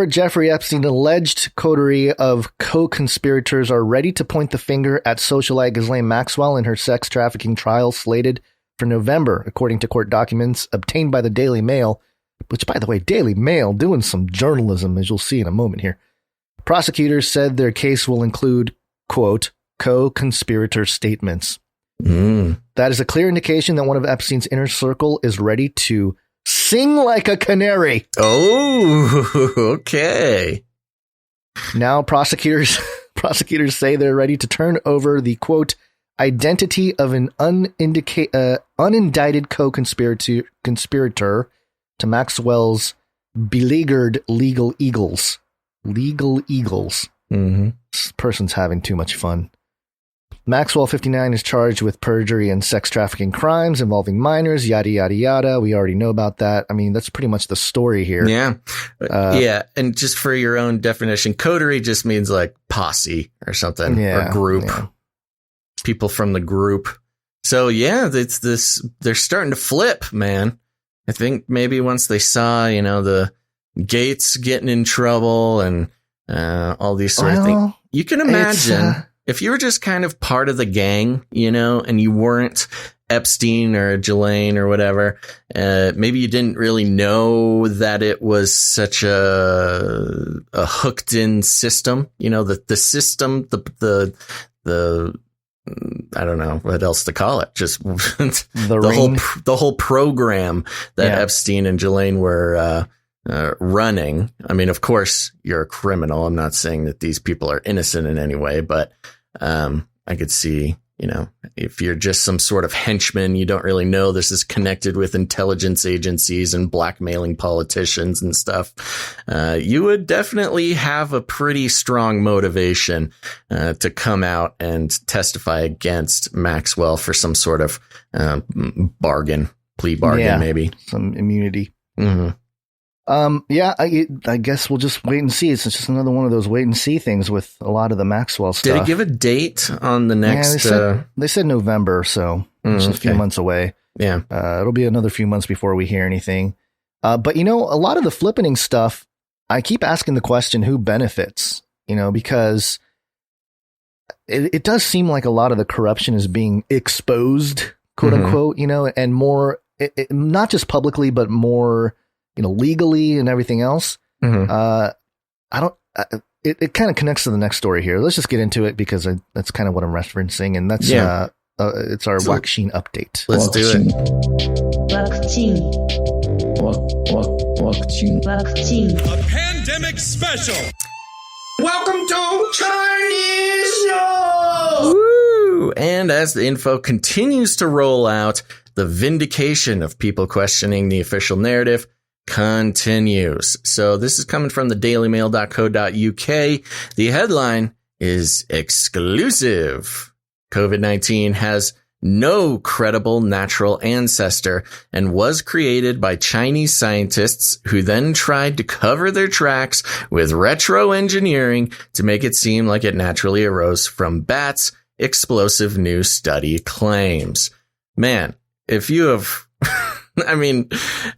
However, Jeffrey Epstein's alleged coterie of co-conspirators are ready to point the finger at socialite Ghislaine Maxwell in her sex trafficking trial slated for November, according to court documents obtained by the Daily Mail, which, by the way, Daily Mail doing some journalism, as you'll see in a moment here. Prosecutors said their case will include, quote, co-conspirator statements. That is a clear indication that one of Epstein's inner circle is ready to sing like a canary. Oh, okay. Now prosecutors say they're ready to turn over the, quote, identity of an unindicted co-conspirator to Maxwell's beleaguered legal eagles. Legal eagles. This person's having too much fun. Maxwell, 59, is charged with perjury and sex trafficking crimes involving minors, yada, yada, yada. We already know about that. I mean, that's pretty much the story here. Yeah. Yeah. And just for your own definition, coterie just means like posse or something, or group. Yeah. People from the group. So, yeah, it's this. They're starting to flip, man. I think maybe once they saw, the Gates getting in trouble and all these sort of things. You can imagine if you were just kind of part of the gang, and you weren't Epstein or Ghislaine or whatever, maybe you didn't really know that it was such a hooked in system, the system, the I don't know what else to call it. Just the whole program that Epstein and Ghislaine were running. I mean, of course, you're a criminal. I'm not saying that these people are innocent in any way, but I could see, if you're just some sort of henchman, you don't really know this is connected with intelligence agencies and blackmailing politicians and stuff. You would definitely have a pretty strong motivation to come out and testify against Maxwell for some sort of plea bargain, maybe some immunity. I guess we'll just wait and see. It's just another one of those wait and see things with a lot of the Maxwell stuff. Did it give a date on the next? They said November, so it's a few months away. Yeah. It'll be another few months before we hear anything. But, a lot of the flippening stuff, I keep asking the question, who benefits? Because it does seem like a lot of the corruption is being exposed, quote unquote, and more, not just publicly, but more legally and everything else. It kind of connects to the next story here. Let's just get into it because that's kind of what I'm referencing. And that's, it's our Wakcheen update. Let's do it. Wakcheen. A pandemic special. Welcome to Chinese Show. Woo! And as the info continues to roll out, the vindication of people questioning the official narrative continues. So this is coming from the dailymail.co.uk. The headline is exclusive. COVID-19 has no credible natural ancestor and was created by Chinese scientists who then tried to cover their tracks with retro engineering to make it seem like it naturally arose from bats, explosive new study claims. Man, if you have... I mean,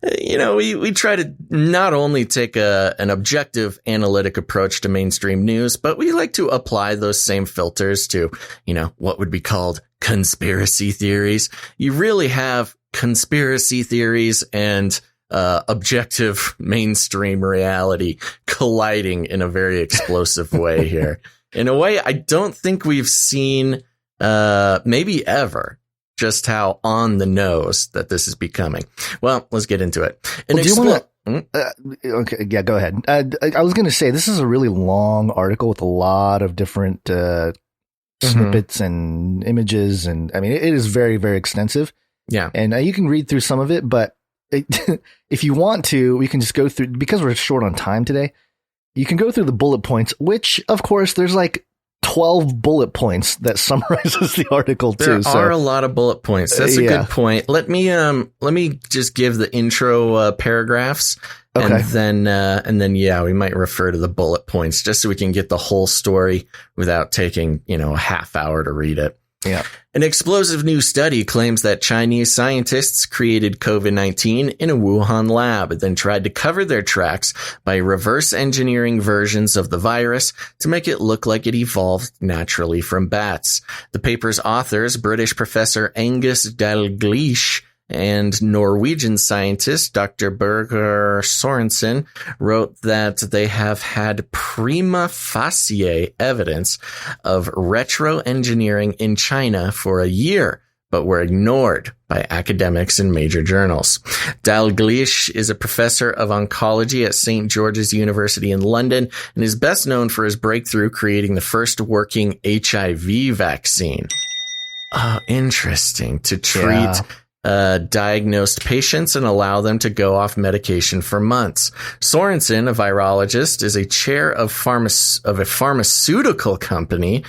we try to not only take an objective analytic approach to mainstream news, but we like to apply those same filters to, what would be called conspiracy theories. You really have conspiracy theories and objective mainstream reality colliding in a very explosive way here. In a way I don't think we've seen maybe ever. Just how on the nose that this is becoming. Well, let's get into it. Do you want to? Okay, yeah, go ahead. I was going to say this is a really long article with a lot of different snippets and images, and I mean it is very, very extensive. Yeah, and you can read through some of it, but if you want to, we can just go through because we're short on time today. You can go through the bullet points, which of course there's like 12 bullet points that summarizes the article too. There are a lot of bullet points. That's a good point. Let me just give the intro paragraphs, okay. and then we might refer to the bullet points just so we can get the whole story without taking a half hour to read it. Yeah. An explosive new study claims that Chinese scientists created COVID-19 in a Wuhan lab, then tried to cover their tracks by reverse engineering versions of the virus to make it look like it evolved naturally from bats. The paper's authors, British professor Angus Dalgleish and Norwegian scientist Dr. Birger Sorensen, wrote that they have had prima facie evidence of retroengineering in China for a year, but were ignored by academics in major journals. Dalgleish is a professor of oncology at St. George's University in London and is best known for his breakthrough creating the first working HIV vaccine. Oh, interesting. To treat diagnosed patients and allow them to go off medication for months. Sorensen, a virologist, is a chair of a pharmaceutical company,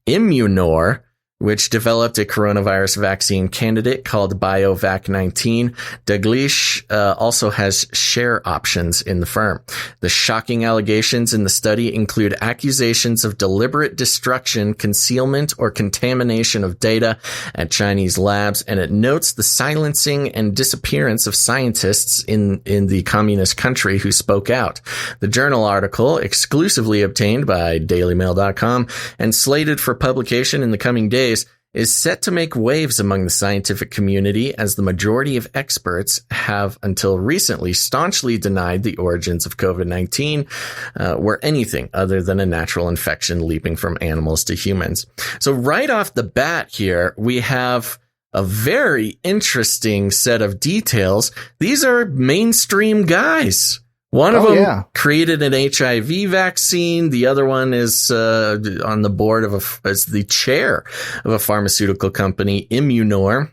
Immunor, which developed a coronavirus vaccine candidate called BioVac-19. Dalgleish also has share options in the firm. The shocking allegations in the study include accusations of deliberate destruction, concealment, or contamination of data at Chinese labs, and it notes the silencing and disappearance of scientists in the communist country who spoke out. The journal article, exclusively obtained by DailyMail.com and slated for publication in the coming days, is set to make waves among the scientific community as the majority of experts have until recently staunchly denied the origins of COVID-19 were anything other than a natural infection leaping from animals to humans. So right off the bat here, we have a very interesting set of details. These are mainstream guys. One of them created an HIV vaccine. The other one is on the board as the chair of a pharmaceutical company, Immunor.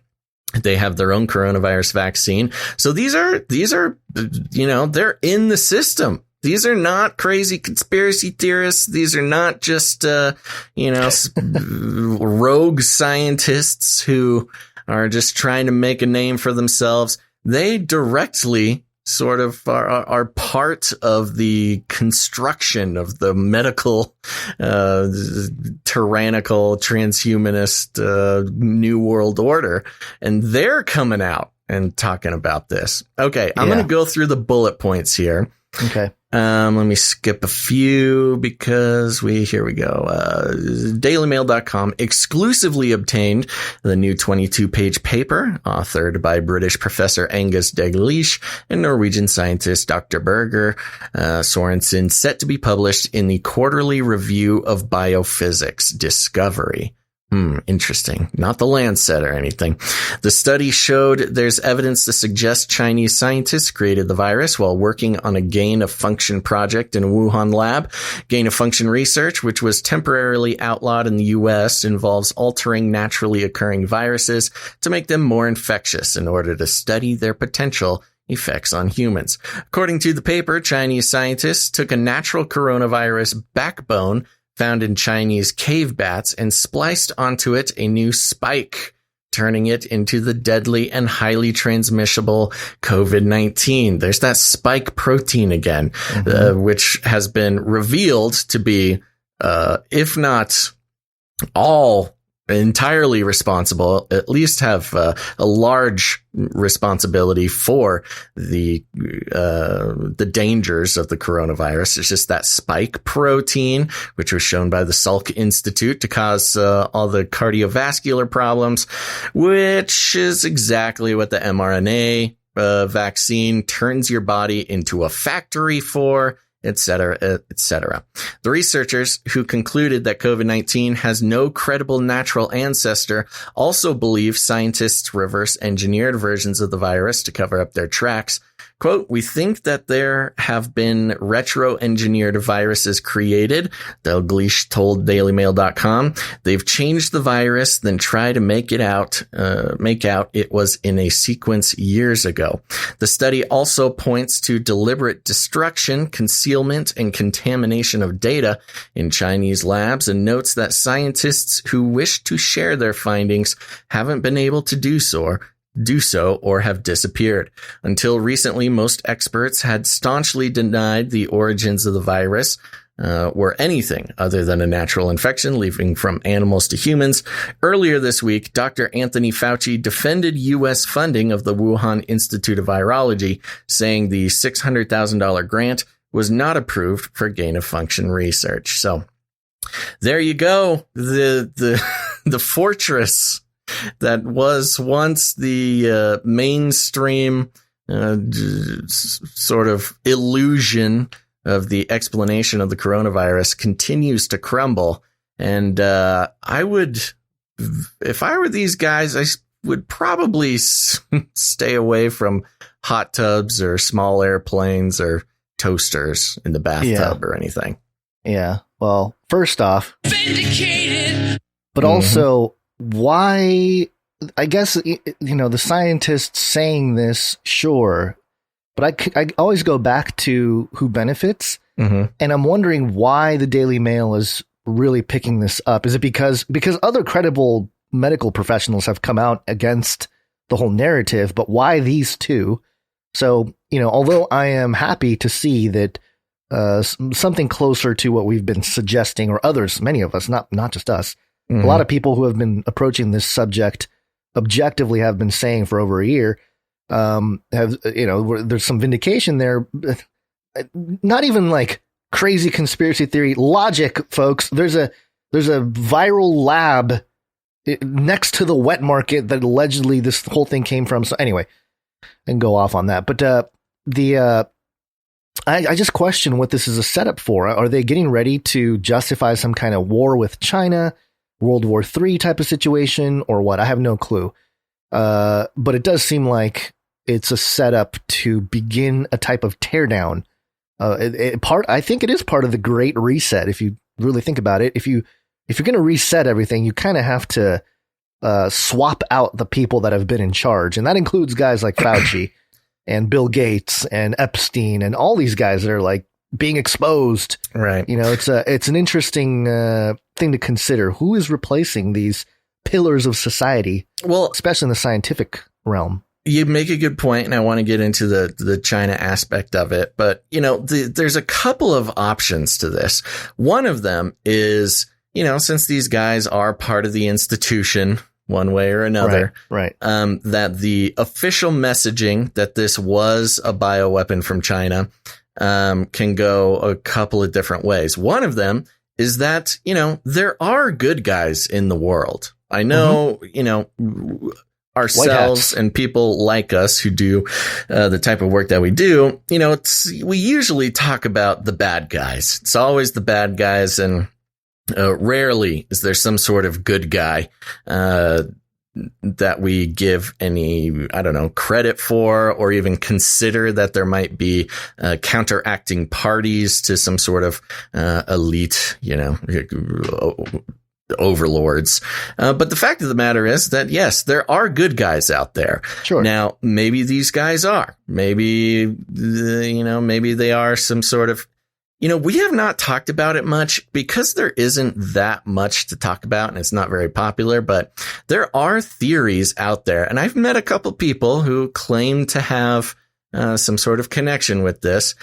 They have their own coronavirus vaccine. So these are, they're in the system. These are not crazy conspiracy theorists. These are not just, rogue scientists who are just trying to make a name for themselves. They directly sort of are part of the construction of the medical, tyrannical, transhumanist, new world order. And they're coming out and talking about this. Okay. I'm going to go through the bullet points here. Okay. Let me skip a few because here we go. DailyMail.com exclusively obtained the new 22-page paper authored by British professor Angus Dalgleish and Norwegian scientist Dr. Birger Sorensen, set to be published in the Quarterly Review of Biophysics Discovery. Interesting. Not the Lancet or anything. The study showed there's evidence to suggest Chinese scientists created the virus while working on a gain-of-function project in a Wuhan lab. Gain-of-function research, which was temporarily outlawed in the U.S., involves altering naturally occurring viruses to make them more infectious in order to study their potential effects on humans. According to the paper, Chinese scientists took a natural coronavirus backbone found in Chinese cave bats and spliced onto it a new spike, turning it into the deadly and highly transmissible COVID-19. There's that spike protein again, which has been revealed to be, if not all entirely responsible, at least have a large responsibility for the dangers of the coronavirus. It's just that spike protein, which was shown by the Salk Institute to cause all the cardiovascular problems, which is exactly what the mRNA vaccine turns your body into a factory for, etc., etc. The researchers who concluded that COVID-19 has no credible natural ancestor also believe scientists reverse engineered versions of the virus to cover up their tracks. Quote, "We think that there have been retro-engineered viruses created," Dalgleish told DailyMail.com. "They've changed the virus, then try to make out it was in a sequence years ago." The study also points to deliberate destruction, concealment, and contamination of data in Chinese labs and notes that scientists who wish to share their findings haven't been able to do so do so or have disappeared. Until recently, most experts had staunchly denied the origins of the virus were anything other than a natural infection leaping from animals to humans. Earlier this week, Dr. Anthony Fauci defended U.S. funding of the Wuhan Institute of Virology, saying the $600,000 grant was not approved for gain-of-function research. So there you go. The fortress that was once the mainstream sort of illusion of the explanation of the coronavirus continues to crumble. And I would, if I were these guys, I would probably stay away from hot tubs or small airplanes or toasters in the bathtub or anything. Yeah. Well, first off, Vindicated. But also, why? I guess, the scientists saying this, sure. But I always go back to who benefits. And I'm wondering why the Daily Mail is really picking this up. Is it because other credible medical professionals have come out against the whole narrative, but why these two? So, although I am happy to see that something closer to what we've been suggesting, or others, many of us, not just us, a lot of people who have been approaching this subject objectively have been saying for over a year, there's some vindication there. Not even like crazy conspiracy theory logic, folks. There's a viral lab next to the wet market that allegedly this whole thing came from. So anyway, I can go off on that. But I just question what this is a setup for. Are they getting ready to justify some kind of war with China, World War III type of situation, or what? I have no clue. But it does seem like it's a setup to begin a type of teardown. I think it is part of the Great Reset. If you really think about it, if you're going to reset everything, you kind of have to swap out the people that have been in charge, and that includes guys like Fauci and Bill Gates and Epstein and all these guys that are like being exposed. Right. It's an interesting thing to consider. Who is replacing these pillars of society? Well, especially in the scientific realm. You make a good point, and I want to get into the China aspect of it. But, there's a couple of options to this. One of them is, since these guys are part of the institution one way or another, right. That the official messaging that this was a bioweapon from China can go a couple of different ways. One of them is that, there are good guys in the world. I know, ourselves and people like us who do the type of work that we do, we usually talk about the bad guys. It's always the bad guys, and rarely is there some sort of good guy that we give any, credit for, or even consider that there might be counteracting parties to some sort of elite, overlords. But the fact of the matter is that, yes, there are good guys out there. Sure. Now, maybe these guys are. Maybe they are some sort of, we have not talked about it much because there isn't that much to talk about and it's not very popular, but there are theories out there. And I've met a couple people who claim to have some sort of connection with this,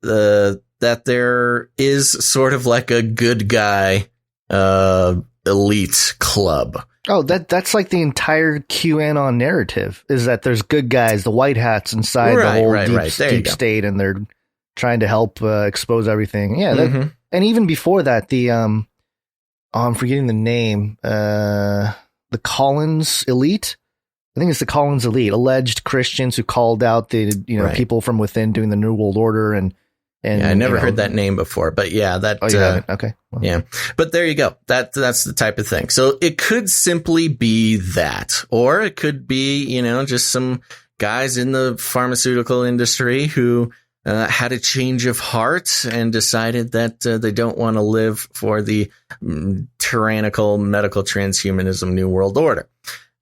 that there is sort of like a good guy elite club. Oh, that's like the entire QAnon narrative, is that there's good guys, the white hats inside the whole deep state, and they're trying to help expose everything. Yeah. And even before that, I'm forgetting the name, the Collins Elite. I think it's the Collins Elite, alleged Christians who called out the, people from within doing the New World Order. And I never heard that name before, but yeah, that, okay. Well. Yeah, but there you go. That's the type of thing. So it could simply be that, or it could be, just some guys in the pharmaceutical industry who had a change of heart and decided that they don't want to live for the tyrannical medical transhumanism New World Order.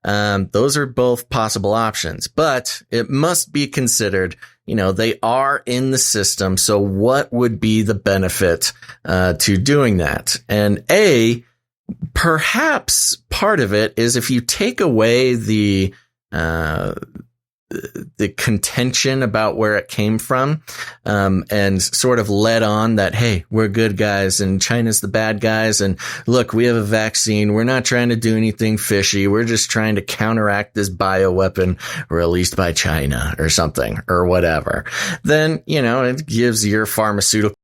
Those are both possible options, but it must be considered, they are in the system. So what would be the benefit to doing that? And perhaps part of it is if you take away the the contention about where it came from, and sort of led on that, hey, we're good guys and China's the bad guys. And look, we have a vaccine. We're not trying to do anything fishy. We're just trying to counteract this bioweapon released by China or something or whatever. Then, it gives your pharmaceutical